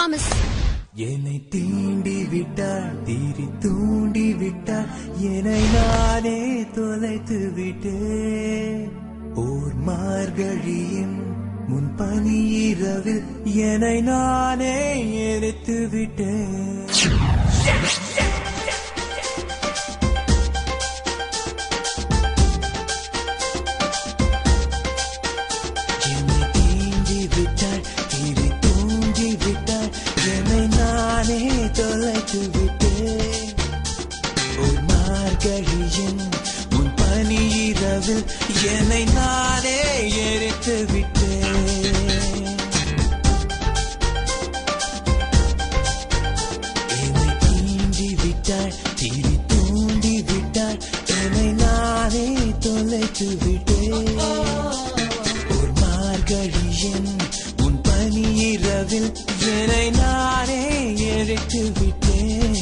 promise. என்னை தீண்டி விட்டாள், தீரி தூண்டி விட்டாள், என்னை நானே தொலைத்து விட்டேன். ஓர் மார்கழியின் முன் பனி இரவில் என்னை நானே எரித்து விட்டேன். என்னை தீண்டி விட்டாள், தீரி தூண்டி விட்டாள், என்னை நானே தொலைத்து விட்டேன். ஒரு மார்கழியின் முன் பனி இரவில் என்னை நானே எரித்து விட்டேன். என்னை தீண்டி விட்டாள், தீரி தூண்டி விட்டாள், என்னை நானே தொலைத்து விட்டேன். ஒரு மார்கழியின் முன் பனி இரவில் என்னை நானே எரித்து விட்டேன்.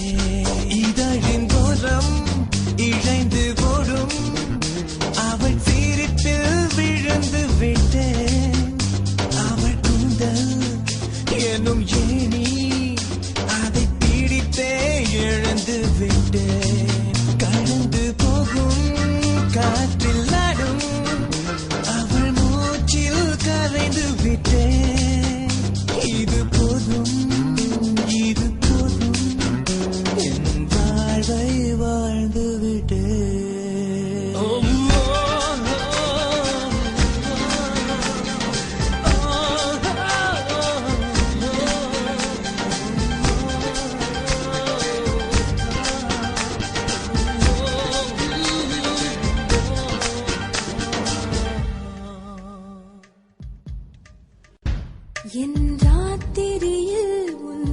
இதழின் கோரம் இழைந்து ஓடும் அவள் சிரிப்பில் விழுந்து விட்டேன். அவள் கூந்தல் என்னும் ஏணி அதை பிடித்தே இழந்து விட்டேன். கடந்து போகும் காற்றில் நடும் அவள் மூச்சில் கரைந்து விட்டேன். இது போதும், இது போதும், என் வாழ்வை வாழ்ந்து விட்டேன். என் ராத்திரியில் உன்